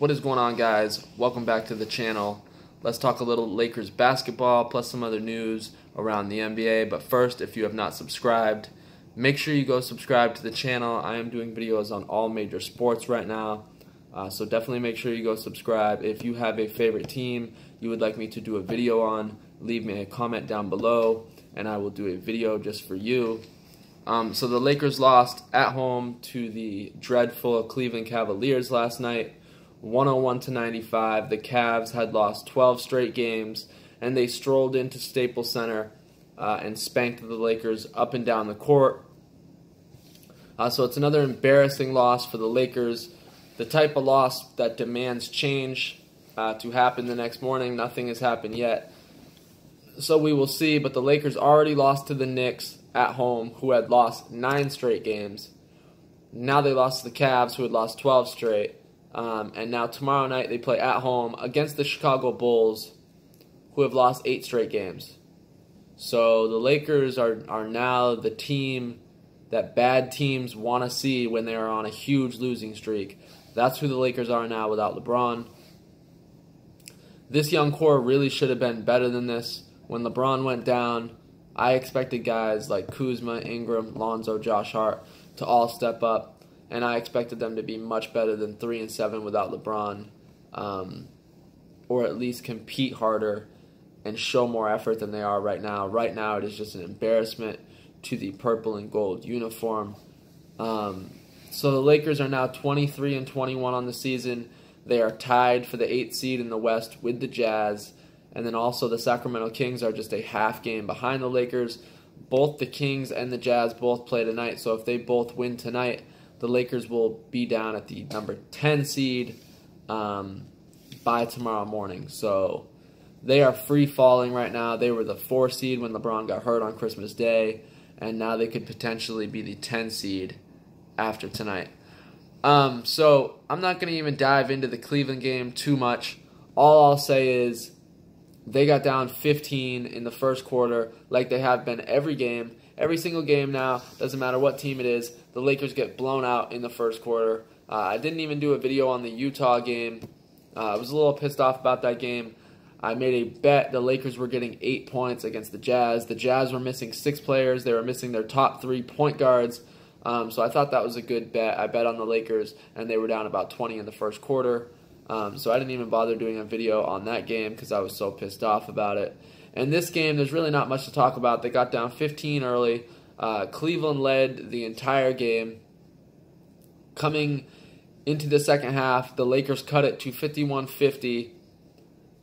What is going on, guys? Welcome back to the channel. Let's talk a little Lakers basketball plus some other news around the NBA. But first, if you have not subscribed, make sure you go subscribe to the channel. I am doing videos on all major sports right now, so definitely make sure you go subscribe. If you have a favorite team you would like me to do a video on, leave me a comment down below and I will do a video just for you. So the Lakers lost at home to the dreadful Cleveland Cavaliers last night, 101-95. The Cavs had lost 12 straight games, and they strolled into Staples Center and spanked the Lakers up and down the court. So it's another embarrassing loss for the Lakers, the type of loss that demands change to happen the next morning. Nothing has happened yet, so we will see. But the Lakers already lost to the Knicks at home, who had lost 9 straight games. Now they lost to the Cavs, who had lost 12 straight. And now tomorrow night they play at home against the Chicago Bulls, who have lost 8 straight games. So the Lakers are now the team that bad teams want to see when they are on a huge losing streak. That's who the Lakers are now without LeBron. This young core really should have been better than this. When LeBron went down, I expected guys like Kuzma, Ingram, Lonzo, Josh Hart to all step up, and I expected them to be much better than 3-7 without LeBron, or at least compete harder and show more effort than they are right now. Right now, it is just an embarrassment to the purple and gold uniform. So the Lakers are now 23-21 on the season. They are tied for the 8th seed in the West with the Jazz. And then also the Sacramento Kings are just a half game behind the Lakers. Both the Kings and the Jazz both play tonight, so if they both win tonight, the Lakers will be down at the number 10 seed by tomorrow morning. So they are free-falling right now. They were the 4 seed when LeBron got hurt on Christmas Day, and now they could potentially be the 10 seed after tonight. So I'm not going to even dive into the Cleveland game too much. All I'll say is they got down 15 in the first quarter, like they have been every game. Every single game now, doesn't matter what team it is, the Lakers get blown out in the first quarter. I didn't even do a video on the Utah game. I was a little pissed off about that game. I made a bet the Lakers were getting 8 points against the Jazz. The Jazz were missing 6 players. They were missing their top 3 point guards. So I thought that was a good bet. I bet on the Lakers, and they were down about 20 in the first quarter. So I didn't even bother doing a video on that game because I was so pissed off about it. And this game, there's really not much to talk about. They got down 15 early. Cleveland led the entire game. Coming into the second half, the Lakers cut it to 51-50,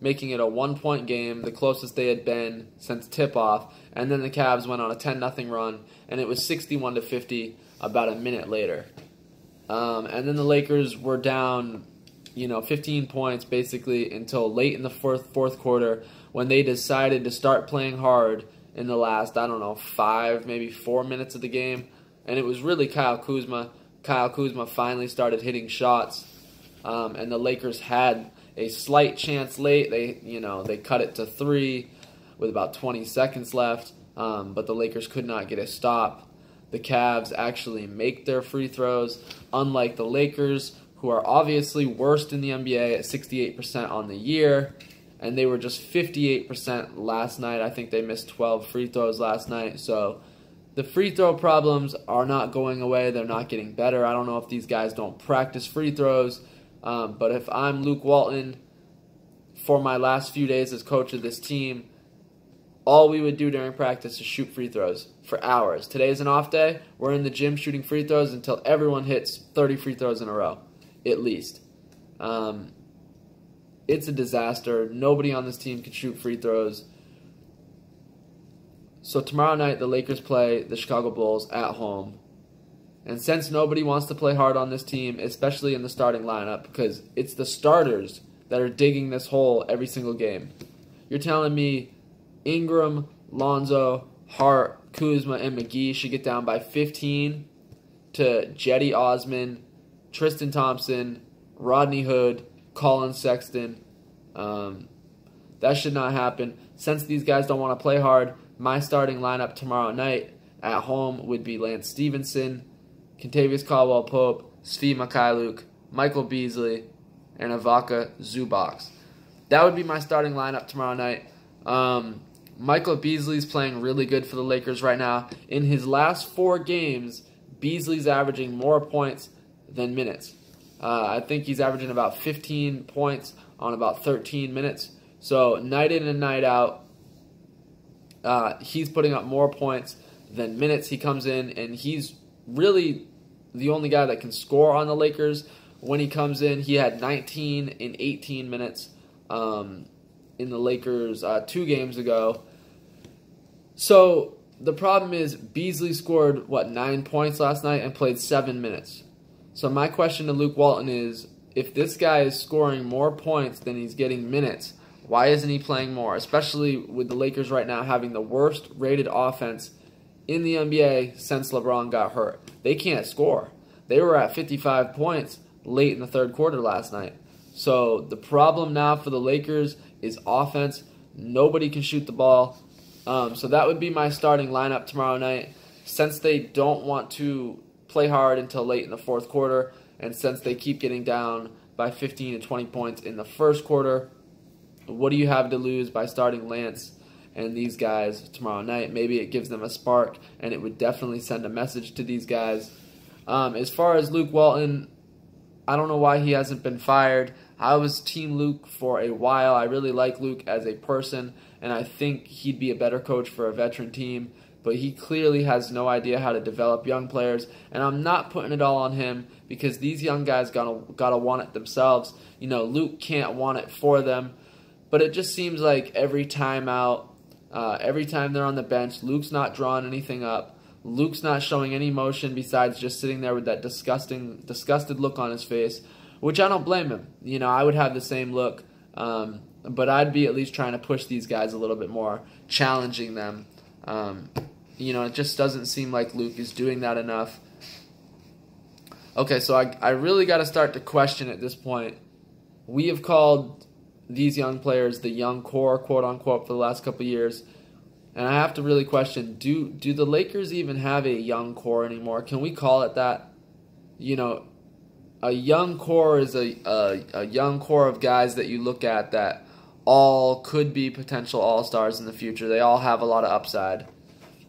making it a 1-point game, the closest they had been since tip-off. And then the Cavs went on a 10-0 run, and it was 61-50 about a minute later. And then the Lakers were down 15 points basically until late in the fourth quarter, when they decided to start playing hard in the last, 5, maybe 4 minutes of the game. And it was really Kyle Kuzma. Kyle Kuzma finally started hitting shots, and the Lakers had a slight chance late. They cut it to 3 with about 20 seconds left, but the Lakers could not get a stop. The Cavs actually make their free throws, unlike the Lakers, who are obviously worst in the NBA at 68% on the year, and they were just 58% last night. I think they missed 12 free throws last night. So the free throw problems are not going away. They're not getting better. I don't know if these guys don't practice free throws, but if I'm Luke Walton, for my last few days as coach of this team, all we would do during practice is shoot free throws for hours. Today's an off day. We're in the gym shooting free throws until everyone hits 30 free throws in a row, at least. It's a disaster. Nobody on this team can shoot free throws. So tomorrow night, the Lakers play the Chicago Bulls at home. And since nobody wants to play hard on this team, especially in the starting lineup, because it's the starters that are digging this hole every single game. You're telling me Ingram, Lonzo, Hart, Kuzma, and McGee should get down by 15 to Jetty Osman, Tristan Thompson, Rodney Hood, Colin Sexton. That should not happen. Since these guys don't want to play hard, my starting lineup tomorrow night at home would be Lance Stevenson, Kentavious Caldwell-Pope, Svi Mykhailiuk, Michael Beasley, and Ivica Zubac. That would be my starting lineup tomorrow night. Michael Beasley's playing really good for the Lakers right now. In his last 4 games, Beasley's averaging more points than minutes. I think he's averaging about 15 points on about 13 minutes. So night in and night out, he's putting up more points than minutes. He comes in and he's really the only guy that can score on the Lakers. When he comes in, he had 19 in 18 minutes in the Lakers 2 games ago. So the problem is Beasley scored, 9 points last night and played 7 minutes. So my question to Luke Walton is, if this guy is scoring more points than he's getting minutes, why isn't he playing more? Especially with the Lakers right now having the worst rated offense in the NBA since LeBron got hurt. They can't score. They were at 55 points late in the third quarter last night. So the problem now for the Lakers is offense. Nobody can shoot the ball. So that would be my starting lineup tomorrow night. Since they don't want to play hard until late in the fourth quarter, and since they keep getting down by 15 to 20 points in the first quarter, what do you have to lose by starting Lance and these guys tomorrow night? Maybe it gives them a spark, and it would definitely send a message to these guys. As far as Luke Walton, I don't know why he hasn't been fired. I was Team Luke for a while. I really like Luke as a person, and I think he'd be a better coach for a veteran team. But he clearly has no idea how to develop young players, and I'm not putting it all on him because these young guys gotta want it themselves. You know, Luke can't want it for them, but it just seems like every time out, every time they're on the bench, Luke's not drawing anything up. Luke's not showing any emotion besides just sitting there with that disgusted look on his face, which I don't blame him. You know, I would have the same look, but I'd be at least trying to push these guys a little bit more, challenging them. You know, it just doesn't seem like Luke is doing that enough. Okay, so I really got to start to question at this point. We have called these young players the young core, quote unquote, for the last couple of years. And I have to really question, do the Lakers even have a young core anymore? Can we call it that? You know, a young core is a young core of guys that you look at that all could be potential all-stars in the future. They all have a lot of upside.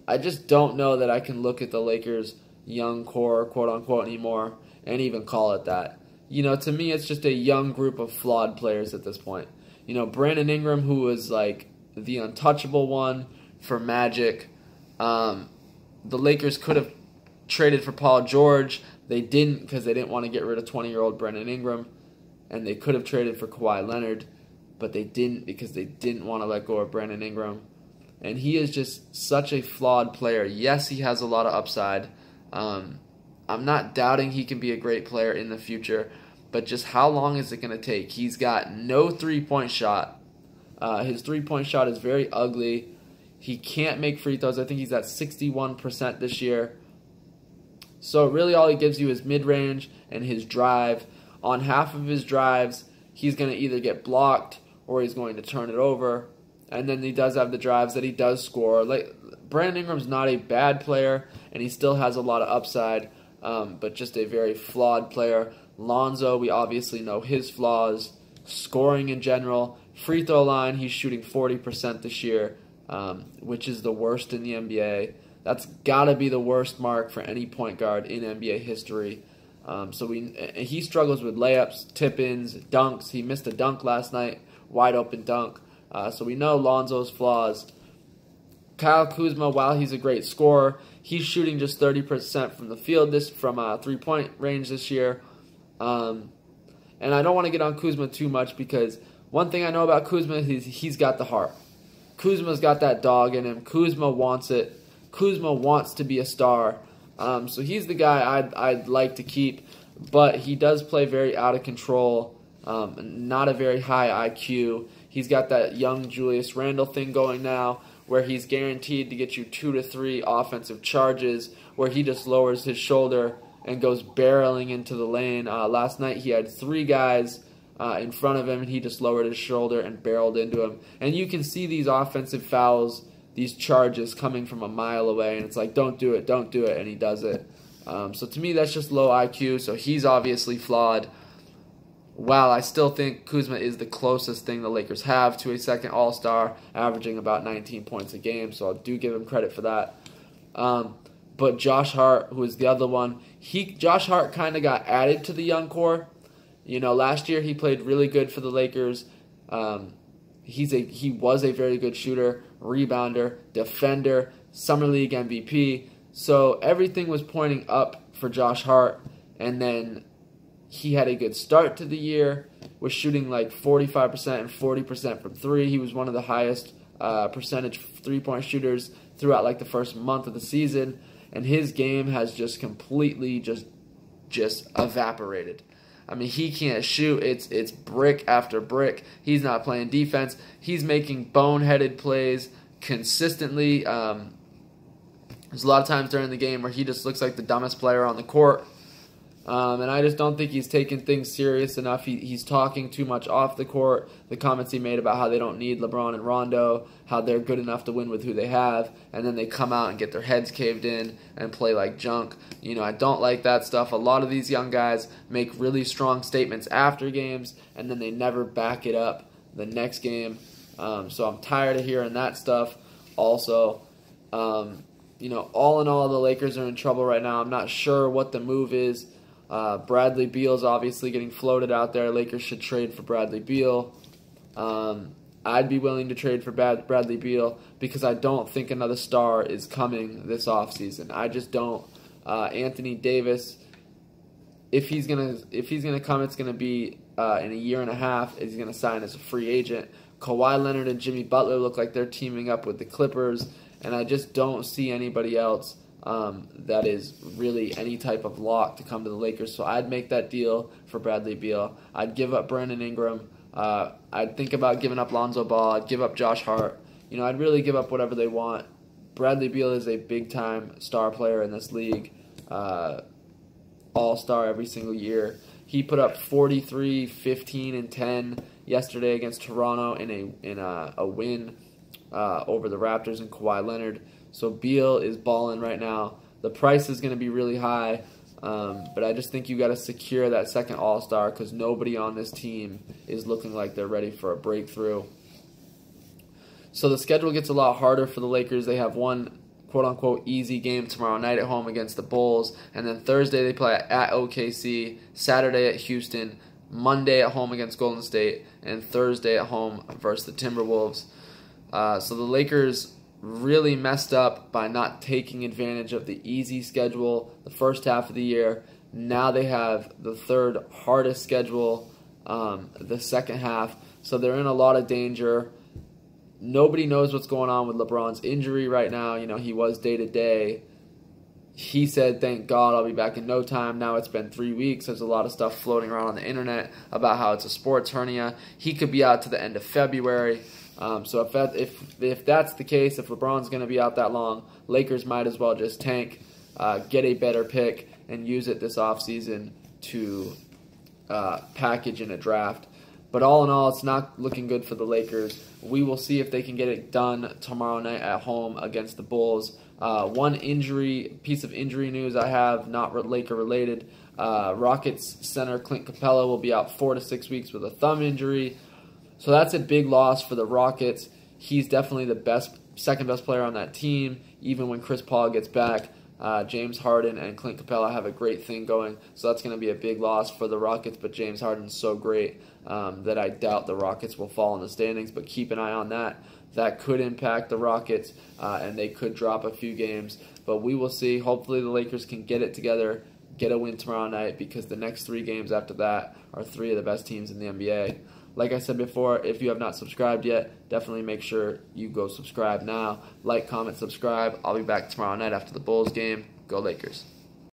I just don't know that I can look at the Lakers' young core, quote-unquote, anymore and even call it that. You know, to me, it's just a young group of flawed players at this point. You know, Brandon Ingram, who was like the untouchable one for Magic. The Lakers could have traded for Paul George. They didn't because they didn't want to get rid of 20-year-old Brandon Ingram. And they could have traded for Kawhi Leonard, but they didn't because they didn't want to let go of Brandon Ingram. And he is just such a flawed player. Yes, he has a lot of upside. I'm not doubting he can be a great player in the future, but just how long is it going to take? He's got no three-point shot. His three-point shot is very ugly. He can't make free throws. I think he's at 61% this year. So really all he gives you is mid-range and his drive. On half of his drives, he's going to either get blocked or he's going to turn it over. And then he does have the drives that he does score. Like Brandon Ingram's not a bad player, and he still has a lot of upside, but just a very flawed player. Lonzo, we obviously know his flaws. Scoring in general. Free throw line, he's shooting 40% this year, which is the worst in the NBA. That's got to be the worst mark for any point guard in NBA history. He struggles with layups, tip-ins, dunks. He missed a dunk last night, wide open dunk. So we know Lonzo's flaws. Kyle Kuzma, while he's a great scorer, he's shooting just 30% from the field from three-point range this year. And I don't want to get on Kuzma too much because one thing I know about Kuzma is he's got the heart. Kuzma's got that dog in him. Kuzma wants it. Kuzma wants to be a star. So he's the guy I'd like to keep, but he does play very out of control. Not a very high IQ. He's got that young Julius Randle thing going now where he's guaranteed to get you 2 to 3 offensive charges where he just lowers his shoulder and goes barreling into the lane. Last night he had 3 guys in front of him and he just lowered his shoulder and barreled into him. And you can see these offensive fouls, these charges coming from a mile away, and it's like, don't do it, and he does it. So to me that's just low IQ, so he's obviously flawed. while I still think Kuzma is the closest thing the Lakers have to a second All-Star, averaging about 19 points a game, so I do give him credit for that. But Josh Hart, who is the other one, Josh Hart kind of got added to the young core. Last year he played really good for the Lakers. He was a very good shooter, rebounder, defender, Summer League MVP. So everything was pointing up for Josh Hart, and then he had a good start to the year, was shooting like 45% and 40% from three. He was one of the highest percentage three-point shooters throughout like the first month of the season, and his game has just completely just evaporated. I mean, he can't shoot. It's brick after brick. He's not playing defense. He's making boneheaded plays consistently. There's a lot of times during the game where he just looks like the dumbest player on the court. And I just don't think he's taking things serious enough. He's talking too much off the court. The comments he made about how they don't need LeBron and Rondo, how they're good enough to win with who they have, and then they come out and get their heads caved in and play like junk. I don't like that stuff. A lot of these young guys make really strong statements after games, and then they never back it up the next game. So I'm tired of hearing that stuff. Also, all in all, the Lakers are in trouble right now. I'm not sure what the move is. Bradley Beal's obviously getting floated out there. Lakers should trade for Bradley Beal. I'd be willing to trade for Bradley Beal because I don't think another star is coming this offseason. I just don't. Anthony Davis, if he's gonna come, it's gonna be in a year and a half. He's gonna sign as a free agent. Kawhi Leonard and Jimmy Butler look like they're teaming up with the Clippers, and I just don't see anybody else that is really any type of lock to come to the Lakers. So I'd make that deal for Bradley Beal. I'd give up Brandon Ingram. I'd think about giving up Lonzo Ball. I'd give up Josh Hart. I'd really give up whatever they want. Bradley Beal is a big-time star player in this league, all-star every single year. He put up 43, 15, and 10 yesterday against Toronto in a win over the Raptors and Kawhi Leonard. So Beal is balling right now. The price is going to be really high, but I just think you got to secure that second All-Star because nobody on this team is looking like they're ready for a breakthrough. So the schedule gets a lot harder for the Lakers. They have one quote-unquote easy game tomorrow night at home against the Bulls, and then Thursday they play at OKC, Saturday at Houston, Monday at home against Golden State, and Thursday at home versus the Timberwolves. So the Lakers really messed up by not taking advantage of the easy schedule the first half of the year. Now they have the third hardest schedule the second half, so they're in a lot of danger. Nobody knows what's going on with LeBron's injury right now. He was day-to-day. He said, thank God, I'll be back in no time. Now it's been 3 weeks. There's a lot of stuff floating around on the internet about how it's a sports hernia. He could be out to the end of February. So if that's the case, if LeBron's going to be out that long, Lakers might as well just tank, get a better pick, and use it this offseason to package in a draft. But all in all, it's not looking good for the Lakers. We will see if they can get it done tomorrow night at home against the Bulls. One piece of injury news I have, not Laker related. Rockets center Clint Capella will be out 4 to 6 weeks with a thumb injury. So that's a big loss for the Rockets. He's definitely the second best player on that team, even when Chris Paul gets back. James Harden and Clint Capella have a great thing going, so that's going to be a big loss for the Rockets, but James Harden's so great that I doubt the Rockets will fall in the standings, but keep an eye on that. That could impact the Rockets, and they could drop a few games, but we will see. Hopefully the Lakers can get it together, get a win tomorrow night, because the next 3 games after that are 3 of the best teams in the NBA. Like I said before, if you have not subscribed yet, definitely make sure you go subscribe now. Like, comment, subscribe. I'll be back tomorrow night after the Bulls game. Go Lakers.